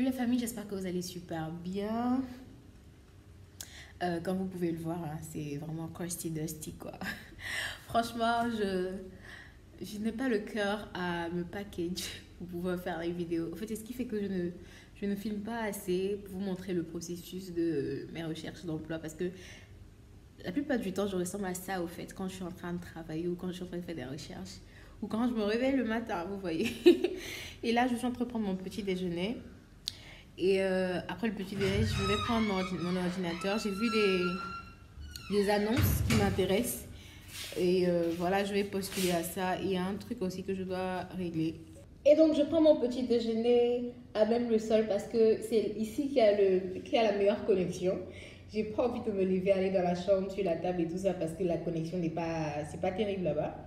les familles, j'espère que vous allez super bien. Comme vous pouvez le voir, hein, c'est vraiment crusty dusty quoi. Franchement, je n'ai pas le cœur à me package pour pouvoir faire les vidéos. En fait, c'est ce qui fait que je ne filme pas assez pour vous montrer le processus de mes recherches d'emploi parce que la plupart du temps, je ressemble à ça au fait quand je suis en train de travailler ou quand je suis en train de faire des recherches ou quand je me réveille le matin, vous voyez. Et là, je suis en train de prendre mon petit déjeuner. Et après le petit déjeuner, je vais prendre mon ordinateur. J'ai vu des annonces qui m'intéressent. Et voilà, je vais postuler à ça. Et il y a un truc aussi que je dois régler. Et donc, je prends mon petit déjeuner à même le sol parce que c'est ici qu'il y a la meilleure connexion. J'ai pas envie de me lever, aller dans la chambre, sur la table et tout ça parce que la connexion c'est pas terrible là-bas.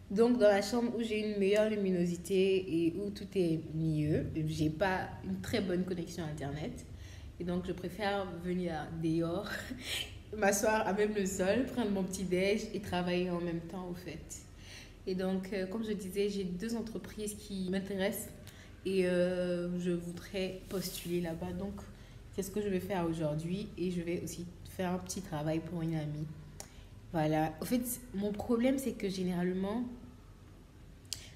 Donc, dans la chambre où j'ai une meilleure luminosité et où tout est mieux, j'ai pas une très bonne connexion Internet. Et donc, je préfère venir dehors, m'asseoir à même le sol, prendre mon petit déj et travailler en même temps, au fait. Et donc, comme je disais, j'ai deux entreprises qui m'intéressent et je voudrais postuler là-bas. Donc, c'est ce que je vais faire aujourd'hui et je vais aussi faire un petit travail pour une amie. Voilà. En fait, mon problème, c'est que généralement,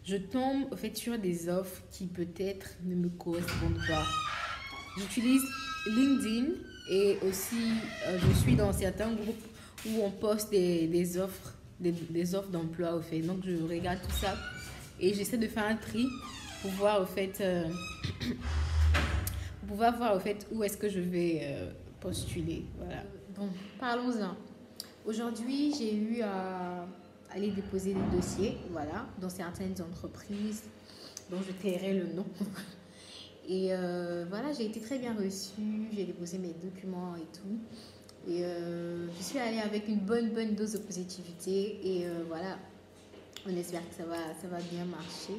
je tombe au fait sur des offres qui peut-être ne me correspondent pas. J'utilise LinkedIn et aussi je suis dans certains groupes où on poste des offres, des offres d'emploi au fait. Donc je regarde tout ça et j'essaie de faire un tri pour voir au fait, pour pouvoir voir au fait où est-ce que je vais postuler. Voilà. Bon, parlons-en. Aujourd'hui, j'ai eu à aller déposer des dossiers, voilà, dans certaines entreprises dont je tairai le nom. Et voilà, j'ai été très bien reçue, j'ai déposé mes documents et tout. Et je suis allée avec une bonne dose de positivité. Et voilà, on espère que ça va bien marcher.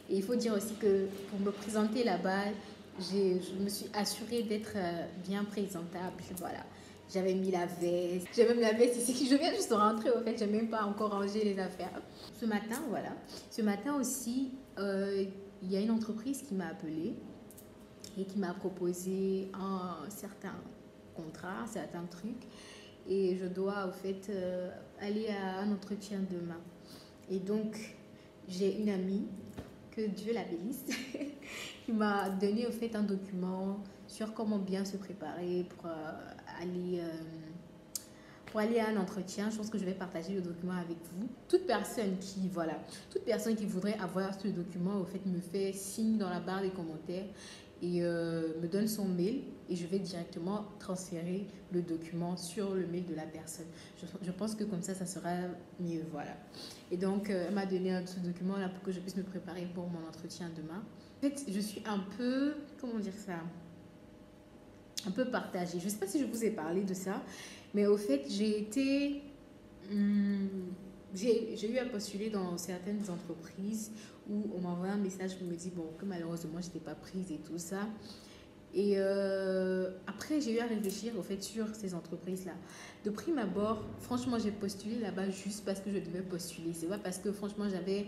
Et il faut dire aussi que pour me présenter là-bas, je me suis assurée d'être bien présentable. Voilà. J'avais mis la veste. J'ai même la veste ici. Je viens juste de rentrer, au fait. Je n'ai même pas encore rangé les affaires. Ce matin, voilà. Ce matin aussi, il y a une entreprise qui m'a appelée et qui m'a proposé un certain contrat, un certain truc. Et je dois, au fait, aller à un entretien demain. Et donc, j'ai une amie, que Dieu la bénisse, qui m'a donné, au fait, un document sur comment bien se préparer aller, pour aller à un entretien. Je pense que je vais partager le document avec vous. Toute personne qui voudrait avoir ce document, au fait, me fait signe dans la barre des commentaires et me donne son mail et je vais directement transférer le document sur le mail de la personne. Je pense que comme ça sera mieux, voilà. Et donc, elle m'a donné ce document-là pour que je puisse me préparer pour mon entretien demain. En fait, je suis un peu, comment dire ça, un peu partagée. Je ne sais pas si je vous ai parlé de ça, mais au fait, j'ai eu à postuler dans certaines entreprises où on m'envoie un message pour me dire bon, que malheureusement, je n'étais pas prise et tout ça. Et après, j'ai eu à réfléchir au fait sur ces entreprises-là. De prime abord, franchement, j'ai postulé là-bas juste parce que je devais postuler. C'est pas parce que franchement, j'avais,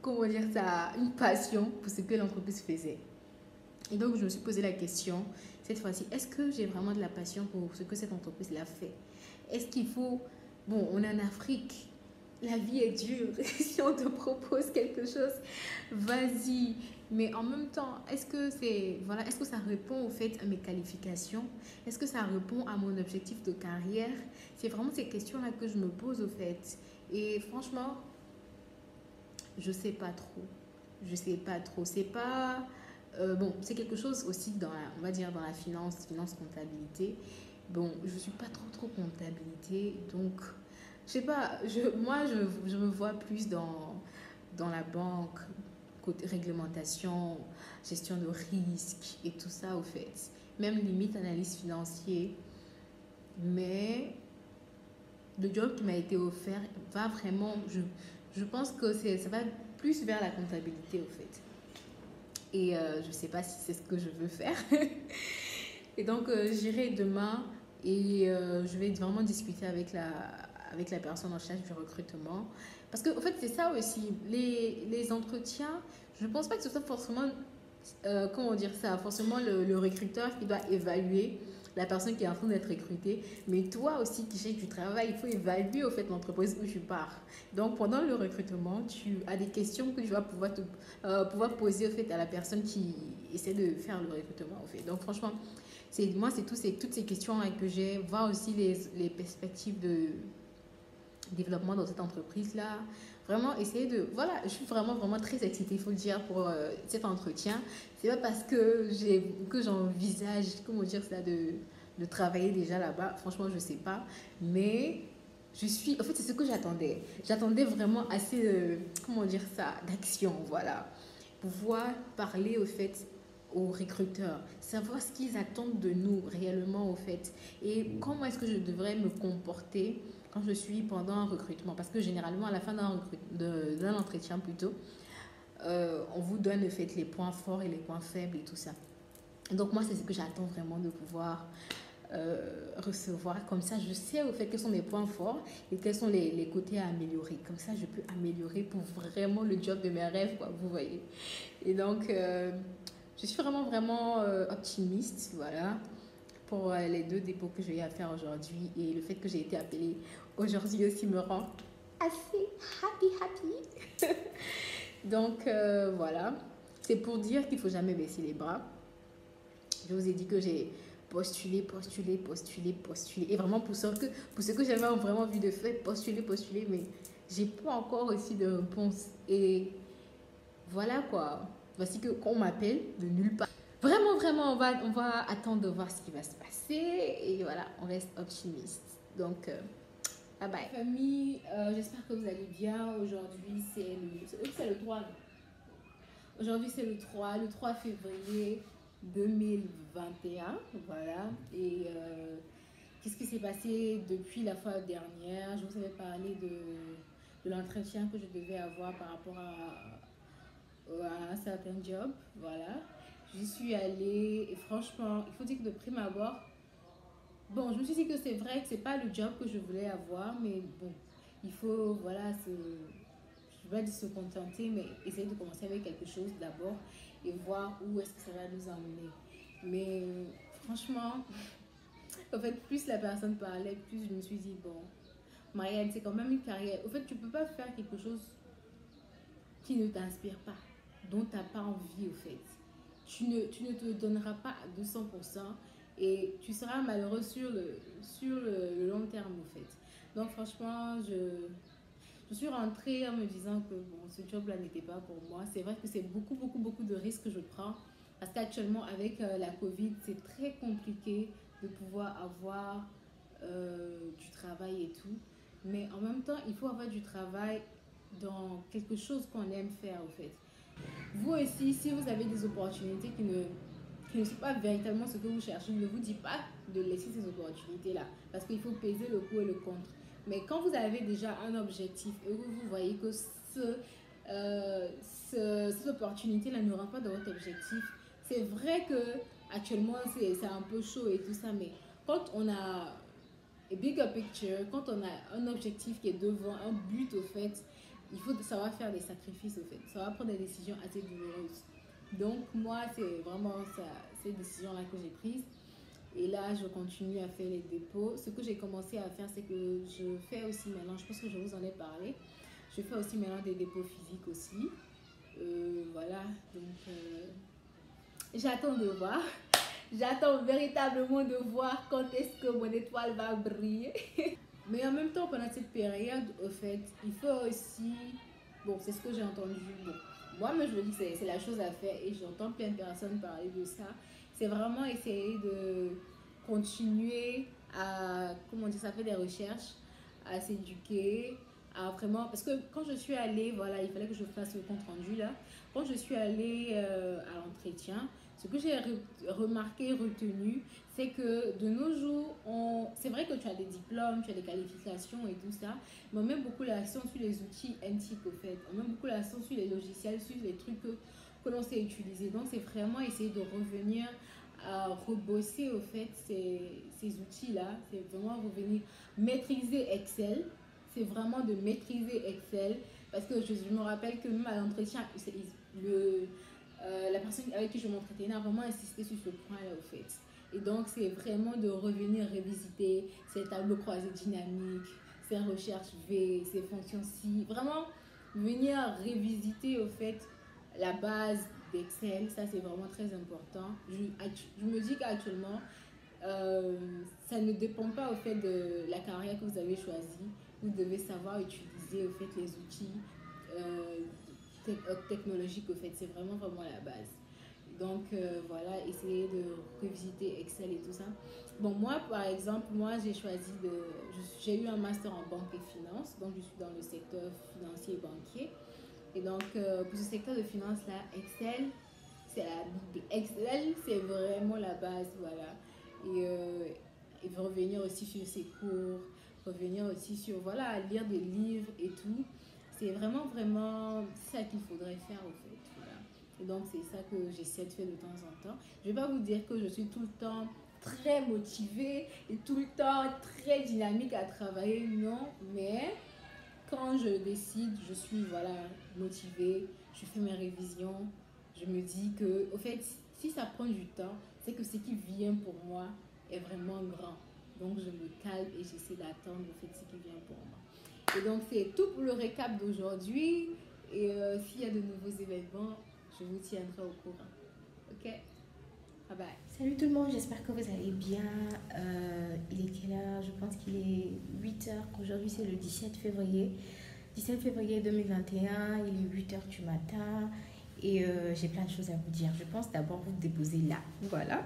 comment dire ça, une passion pour ce que l'entreprise faisait. Et donc, je me suis posé la question, cette fois-ci, est-ce que j'ai vraiment de la passion pour ce que cette entreprise-là fait? Est-ce qu'il faut... Bon, on est en Afrique, la vie est dure. Si on te propose quelque chose, vas-y. Mais en même temps, est-ce que ça répond au fait à mes qualifications? Est-ce que ça répond à mon objectif de carrière? C'est vraiment ces questions-là que je me pose au fait. Et franchement, je sais pas trop. Je sais pas trop. C'est pas... bon, c'est quelque chose aussi on va dire dans la finance comptabilité. Bon, je suis pas trop comptabilité, donc je sais pas, je me vois plus dans la banque, côté réglementation, gestion de risque et tout ça au fait. Même limite analyse financière. Mais le job qui m'a été offert va vraiment, je pense que ça va plus vers la comptabilité au fait. Et je ne sais pas si c'est ce que je veux faire. Et donc, j'irai demain et je vais vraiment discuter avec la personne en charge du recrutement. Parce qu'en fait, c'est ça aussi. Les entretiens, je ne pense pas que ce soit forcément comment dire ça, forcément le recruteur qui doit évaluer la personne qui est en train d'être recrutée, mais toi aussi qui cherches du travail, il faut évaluer au fait l'entreprise où tu pars. Donc pendant le recrutement, tu as des questions que tu vas pouvoir poser au fait à la personne qui essaie de faire le recrutement au fait. Donc franchement, c'est toutes ces questions là que j'ai, voir aussi les perspectives de développement dans cette entreprise-là. Vraiment essayer de... Voilà, je suis vraiment, vraiment très excitée, il faut le dire, pour cet entretien. C'est pas parce que j'envisage, comment dire ça, de travailler déjà là-bas. Franchement, je sais pas. Mais je suis... En fait, c'est ce que j'attendais. J'attendais vraiment assez, comment dire ça, d'action, voilà. Pouvoir parler, au fait, aux recruteurs, savoir ce qu'ils attendent de nous réellement, au fait, et comment est-ce que je devrais me comporter quand je suis pendant un recrutement. Parce que généralement, à la fin d'un entretien plutôt, on vous donne au fait les points forts et les points faibles et tout ça. Donc moi, c'est ce que j'attends vraiment de pouvoir recevoir. Comme ça, je sais au fait quels sont mes points forts et quels sont les côtés à améliorer. Comme ça, je peux améliorer pour vraiment le job de mes rêves, quoi, vous voyez. Et donc, je suis vraiment, vraiment optimiste, voilà, pour les 2 dépôts que j'ai à faire aujourd'hui. Et le fait que j'ai été appelée aujourd'hui aussi me rend assez happy. Donc, voilà. C'est pour dire qu'il ne faut jamais baisser les bras. Je vous ai dit que j'ai postulé. Et vraiment, pour ce que j'avais vraiment envie de faire, postuler. Mais j'ai pas encore aussi de réponse. Et voilà quoi. Voici qu'on m'appelle de nulle part. Vraiment, vraiment, on va attendre de voir ce qui va se passer. Et voilà, on reste optimiste. Donc, bye bye. Famille, j'espère que vous allez bien. Aujourd'hui, c'est le 3. Aujourd'hui, c'est le 3 février 2021. Voilà. Et qu'est-ce qui s'est passé depuis la fois dernière? Je vous avais parlé de l'entretien que je devais avoir par rapport à un certain job. Voilà. J'y suis allée et franchement, il faut dire que de prime abord, bon, je me suis dit que c'est vrai que c'est pas le job que je voulais avoir, mais bon, il faut, voilà, je vais dire se contenter, mais essayer de commencer avec quelque chose d'abord et voir où est-ce que ça va nous emmener. Mais franchement, en fait, plus la personne parlait, plus je me suis dit, bon, Marianne, c'est quand même une carrière. En fait, tu peux pas faire quelque chose qui ne t'inspire pas, dont tu n'as pas envie, au fait. Tu ne te donneras pas à 200% et tu seras malheureux sur le long terme, au fait. Donc, franchement, je suis rentrée en me disant que bon, ce job-là n'était pas pour moi. C'est vrai que c'est beaucoup de risques que je prends. Parce qu'actuellement, avec la Covid, c'est très compliqué de pouvoir avoir du travail et tout. Mais en même temps, il faut avoir du travail dans quelque chose qu'on aime faire, au fait. Vous aussi, si vous avez des opportunités qui ne sont pas véritablement ce que vous cherchez, je ne vous dis pas de laisser ces opportunités-là. Parce qu'il faut peser le pour et le contre. Mais quand vous avez déjà un objectif et que vous voyez que cette opportunité-là ne rentre pas dans votre objectif, c'est vrai que actuellement c'est un peu chaud et tout ça, mais quand on a a bigger picture, quand on a un objectif qui est devant, un but au fait, il faut savoir faire des sacrifices au fait. Ça va prendre des décisions assez douloureuses. Donc moi, c'est vraiment ces décisions-là que j'ai prises. Et là, je continue à faire les dépôts. Ce que j'ai commencé à faire, c'est que je fais aussi maintenant, je pense que je vous en ai parlé, je fais aussi maintenant des dépôts physiques aussi. Voilà, donc j'attends de voir. J'attends véritablement de voir quand est-ce que mon étoile va briller. Mais en même temps, pendant cette période, au fait, il faut aussi... Bon, c'est ce que j'ai entendu. Bon, moi, je me dis que c'est la chose à faire et j'entends plein de personnes parler de ça. C'est vraiment essayer de continuer à, comment dire, ça fait des recherches, à s'éduquer, à vraiment... Parce que quand je suis allée, voilà, il fallait que je fasse le compte rendu là. Quand je suis allée à l'entretien, ce que j'ai remarqué, retenu, c'est que de nos jours, c'est vrai que tu as des diplômes, tu as des qualifications et tout ça, mais on met beaucoup l'accent sur les outils antiques au fait. On met beaucoup l'accent sur les logiciels, sur les trucs que l'on sait utiliser. Donc c'est vraiment essayer de revenir à rebosser au fait ces outils-là. C'est vraiment revenir maîtriser Excel. C'est vraiment de maîtriser Excel. Parce que je me rappelle que même à l'entretien, la personne avec qui je m'entretenais a vraiment insisté sur ce point-là, au fait. Et donc, c'est vraiment de revenir révisiter ces tableaux croisés dynamiques, ces recherches V, ces fonctions si. Vraiment, venir révisiter, au fait, la base d'Excel. Ça, c'est vraiment très important. Je me dis qu'actuellement, ça ne dépend pas, au fait, de la carrière que vous avez choisie. Vous devez savoir utiliser, au fait, les outils euh, technologiques, au fait. C'est vraiment, vraiment la base. Donc voilà, essayer de revisiter Excel et tout ça. Bon, moi, par exemple, j'ai choisi j'ai eu un master en banque et finance, donc je suis dans le secteur financier et banquier. Et donc, pour ce secteur de finance-là, Excel, c'est la Bible. Excel, c'est vraiment la base, voilà. Et revenir aussi sur ses cours, revenir aussi sur, voilà, lire des livres et tout. C'est vraiment, vraiment ça qu'il faudrait faire, au fait, voilà. Et donc, c'est ça que j'essaie de faire de temps en temps. Je ne vais pas vous dire que je suis tout le temps très motivée et tout le temps très dynamique à travailler, non, mais quand je décide, je suis voilà, motivée, je fais mes révisions, je me dis que, au fait, si ça prend du temps, c'est que ce qui vient pour moi est vraiment grand. Donc je me calme et j'essaie d'attendre au fait ce qui vient pour moi. Et donc c'est tout pour le récap d'aujourd'hui. Et s'il y a de nouveaux événements, je vous tiendrai au courant. Ok? Bye bye. Salut tout le monde, j'espère que vous allez bien. Il est quelle heure? Je pense qu'il est 8 heures. Aujourd'hui, c'est le 17 février. 17 février 2021, il est 8 heures du matin. Et j'ai plein de choses à vous dire. Je pense d'abord vous déposer là. Voilà.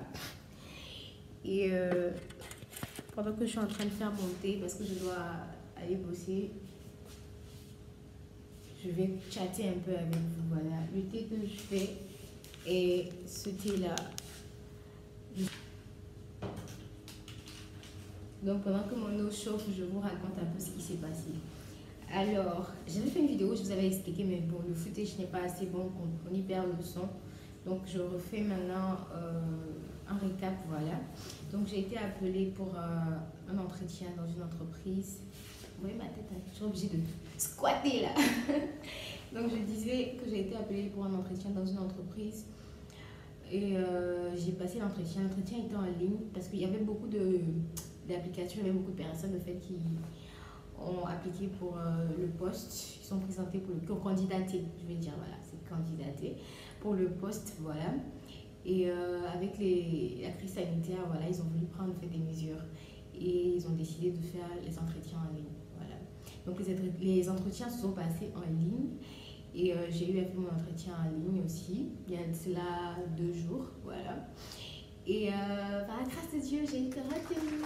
Et pendant que je suis en train de faire mon thé, parce que je dois aller bosser, je vais chatter un peu avec vous. Voilà. Le thé que je fais est ce thé-là. Donc pendant que mon eau chauffe, je vous raconte un peu ce qui s'est passé. Alors, j'avais fait une vidéo où je vous avais expliqué, mais bon, le footage n'est pas assez bon, on y perd le son. Donc je refais maintenant un récap, voilà. Donc j'ai été appelée pour un entretien dans une entreprise. Vous voyez ma tête, hein, je suis obligée de squatter là. Donc je disais que j'ai été appelée pour un entretien dans une entreprise. Et j'ai passé l'entretien. L'entretien était en ligne parce qu'il y avait beaucoup d'applications, il y avait beaucoup de personnes fait, qui ont appliqué pour le poste. Ils sont présentés pour candidater, je vais dire, voilà, c'est candidater pour le poste, voilà. Et avec la crise sanitaire, voilà, ils ont voulu prendre fait, des mesures et ils ont décidé de faire les entretiens en ligne, voilà. Donc les entretiens se sont passés en ligne. Et j'ai eu à faire mon entretien en ligne aussi, il y a cela 2 jours, voilà. Et par la grâce de Dieu, j'ai été retenue.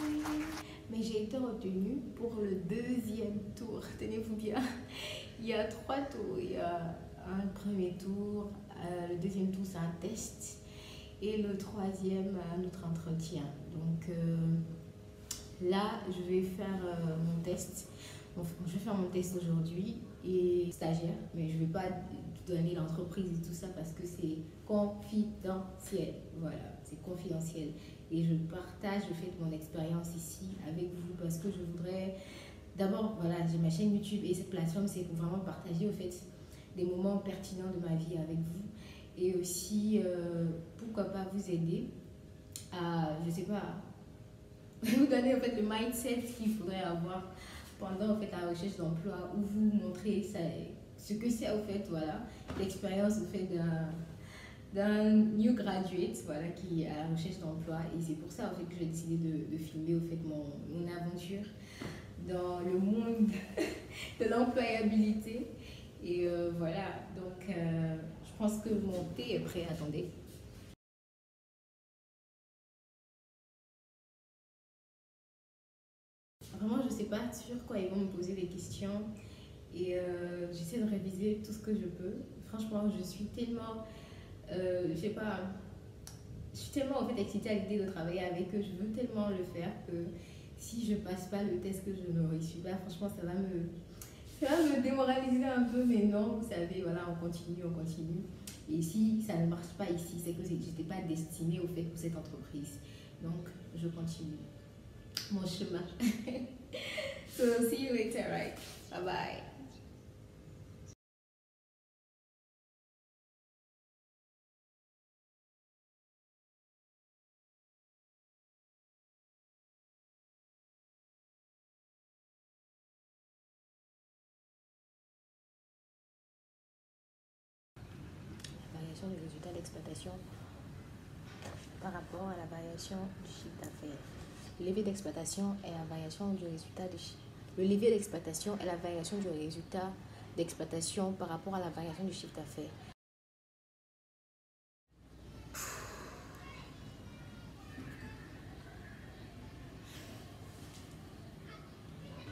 Mais j'ai été retenue pour le 2e tour, tenez-vous bien. Il y a 3 tours, il y a un premier tour, le 2e tour c'est un test, et le 3e un autre entretien. Donc là, je vais faire mon test. Je vais faire mon test aujourd'hui et stagiaire, mais je ne vais pas donner l'entreprise et tout ça parce que c'est confidentiel. Voilà, c'est confidentiel. Et je partage le fait de mon expérience ici avec vous parce que je voudrais... D'abord, voilà, j'ai ma chaîne YouTube et cette plateforme, c'est pour vraiment partager au fait des moments pertinents de ma vie avec vous. Et aussi, pourquoi pas vous aider à, je sais pas, vous donner en fait le mindset qu'il faudrait avoir pendant en fait la recherche d'emploi ou vous montrer ça, ce que c'est au fait, voilà, l'expérience au fait d'un new graduate, voilà, qui est à la recherche d'emploi. Et c'est pour ça en fait que j'ai décidé de filmer au fait mon aventure dans le monde de l'employabilité. Et voilà, donc je pense que mon thé est prêt, attendez. Vraiment, je ne sais pas sur quoi ils vont me poser des questions et j'essaie de réviser tout ce que je peux. Franchement, je suis tellement, je sais pas, je suis tellement en fait excitée à l'idée de travailler avec eux. Je veux tellement le faire que si je passe pas le test que je ne réussis pas, franchement, ça va me démoraliser un peu. Mais non, vous savez, voilà, on continue, on continue. Et si ça ne marche pas ici, c'est que je n'étais pas destinée au fait pour cette entreprise. Donc, je continue mon chemin. So, see you later, right? Bye bye. d'exploitation par rapport à la variation du chiffre d'affaires. Le levier d'exploitation est la variation du résultat de Le levier d'exploitation est la variation du résultat d'exploitation par rapport à la variation du chiffre d'affaires.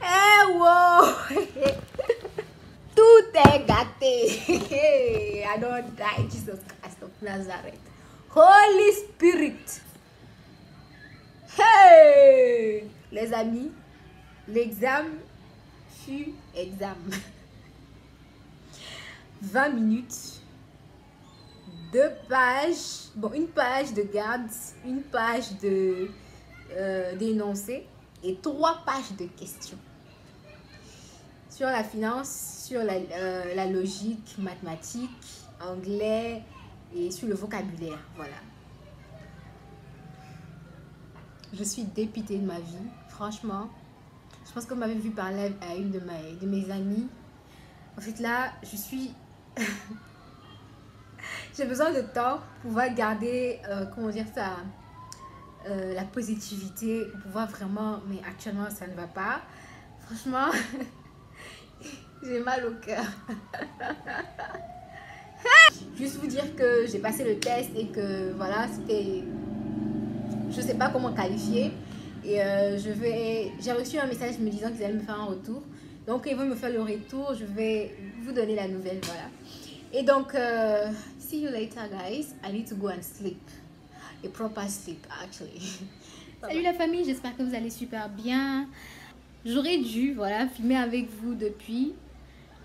Eh wow! Tout est gâté. I don't die, Jesus Christ of Nazareth. Holy Spirit. Hey! Les amis, l'examen fut examen. 20 minutes, 2 pages, bon, une page de garde, une page de d'énoncé et 3 pages de questions. Sur la finance, sur la logique, mathématiques, anglais et sur le vocabulaire. Voilà. Je suis dépitée de ma vie. Franchement, je pense que vous m'avez vu parler à une de mes amies. En fait, là, je suis... J'ai besoin de temps pour pouvoir garder, comment dire ça, la positivité, pour pouvoir vraiment... Mais actuellement, ça ne va pas. Franchement... J'ai mal au cœur. Juste vous dire que j'ai passé le test et que voilà, c'était... Je sais pas comment qualifier. Et j'ai reçu un message me disant qu'ils allaient me faire un retour. Donc, ils vont me faire le retour. Je vais vous donner la nouvelle, voilà. Et donc, see you later, guys. I need to go and sleep. A proper sleep, actually. Salut la famille, j'espère que vous allez super bien. J'aurais dû, voilà, filmer avec vous depuis.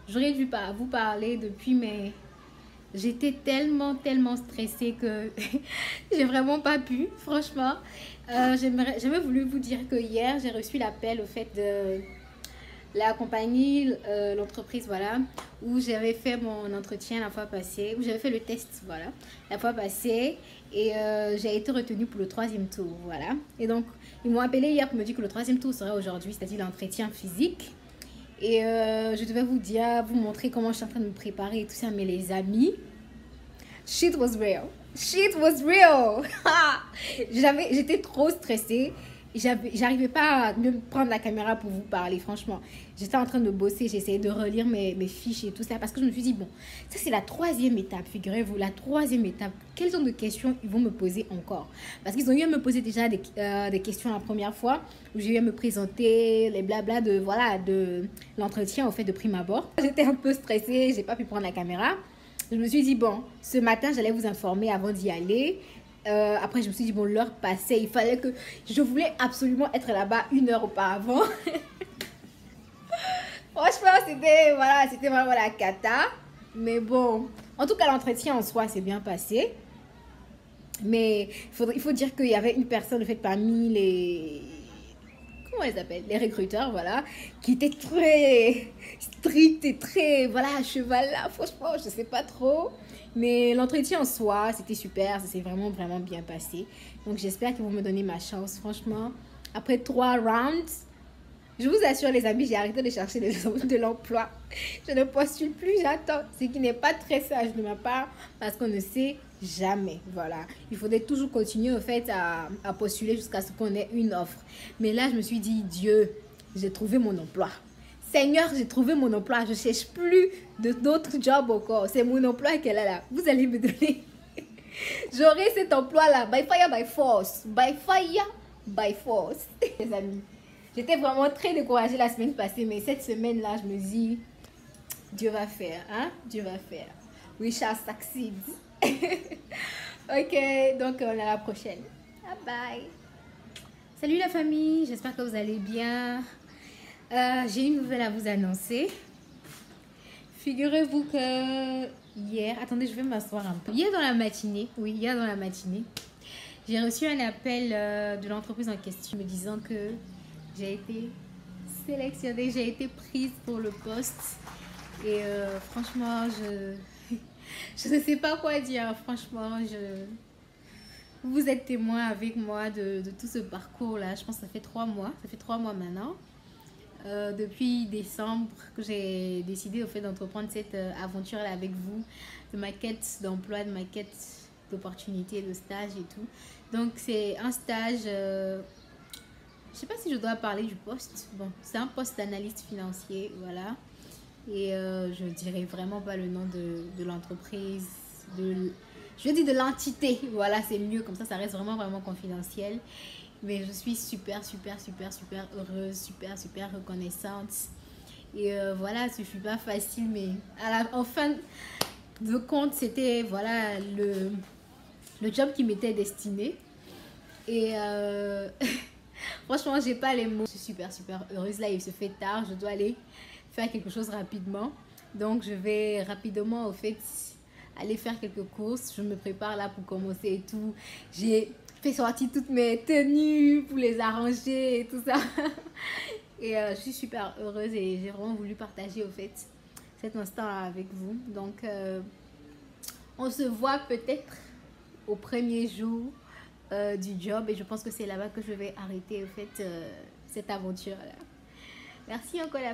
J'aurais dû vous parler depuis, mais j'étais tellement stressée que j'ai vraiment pas pu, franchement. J'aimerais voulu vous dire que hier, j'ai reçu l'appel au fait de la compagnie, l'entreprise, voilà, où j'avais fait mon entretien la fois passée, où j'avais fait le test, voilà, la fois passée. Et j'ai été retenue pour le 3e tour, voilà. Et donc, ils m'ont appelé hier pour me dire que le 3e tour serait aujourd'hui, c'est-à-dire l'entretien physique. Et je devais vous montrer comment je suis en train de me préparer et tout ça. Mais les amis, shit was real. Shit was real. J'étais trop stressée. J'arrivais pas à me prendre la caméra pour vous parler, franchement. J'étais en train de bosser, j'essayais de relire mes fiches et tout ça. Parce que je me suis dit, bon, ça c'est la 3e étape, figurez-vous. La 3e étape, quelles sont de questions ils vont me poser encore? Parce qu'ils ont eu à me poser déjà des questions la première fois, où j'ai eu à me présenter, les blabla de l'entretien au fait de prime abord. J'étais un peu stressée, j'ai pas pu prendre la caméra. Je me suis dit, bon, ce matin, j'allais vous informer avant d'y aller. Après, je me suis dit, bon, l'heure passait. Il fallait que... Je voulais absolument être là-bas 1 heure auparavant. Franchement, c'était vraiment la cata. Mais bon, en tout cas, l'entretien en soi s'est bien passé. Mais il faut dire qu'il y avait une personne, en fait, parmi les... Comment elle s'appelle? Les recruteurs, voilà, qui était très strict et très, voilà, à cheval là. Franchement, je sais pas trop. Mais l'entretien en soi, c'était super. Ça s'est vraiment bien passé. Donc, j'espère qu'ils vont me donner ma chance. Franchement, après 3 rounds, je vous assure, les amis, j'ai arrêté de chercher de l'emploi. Je ne postule plus, j'attends. Ce qui n'est pas très sage de ma part parce qu'on ne sait jamais. Voilà. Il faudrait toujours continuer, au fait, à postuler jusqu'à ce qu'on ait une offre. Mais là, je me suis dit, Dieu, j'ai trouvé mon emploi. Seigneur, j'ai trouvé mon emploi. Je ne cherche plus d'autres jobs encore. C'est mon emploi qu'elle est là. Vous allez me donner. J'aurai cet emploi-là. By fire, by force. By fire, by force. Les amis, j'étais vraiment très découragée la semaine passée. Mais cette semaine-là, je me dis, Dieu va faire. Hein? Dieu va faire. We shall succeed. Ok, donc on est à la prochaine. Bye bye. Salut la famille, j'espère que vous allez bien. J'ai une nouvelle à vous annoncer. Figurez-vous que hier, attendez, je vais m'asseoir un peu. Hier dans la matinée, j'ai reçu un appel de l'entreprise en question me disant que j'ai été sélectionnée, j'ai été prise pour le poste. Et franchement, je ne sais pas quoi dire. Franchement, vous êtes témoin avec moi de tout ce parcours-là. Je pense que ça fait 3 mois. Ça fait 3 mois maintenant. Depuis décembre que j'ai décidé au fait d'entreprendre cette aventure-là avec vous, de ma quête d'emploi, de ma quête d'opportunités de stage et tout. Donc c'est un stage, je sais pas si je dois parler du poste. Bon, c'est un poste d'analyste financier, voilà. Et je dirais vraiment pas le nom de l'entreprise, je dis de l'entité, voilà, c'est mieux, comme ça reste vraiment confidentiel. Mais je suis super heureuse, super reconnaissante. Et voilà, ce fut pas facile, mais en fin de compte, c'était voilà le job qui m'était destiné. Et franchement, j'ai pas les mots. Je suis super heureuse. Là, il se fait tard, je dois aller faire quelque chose rapidement. Donc, je vais rapidement, au fait, aller faire quelques courses. Je me prépare là pour commencer et tout. J'ai fait sortir toutes mes tenues pour les arranger et tout ça. Et je suis super heureuse et j'ai vraiment voulu partager, au fait, cet instant avec vous. Donc, on se voit peut-être au premier jour du job. Et je pense que c'est là-bas que je vais arrêter, au fait, cette aventure-là. Merci encore la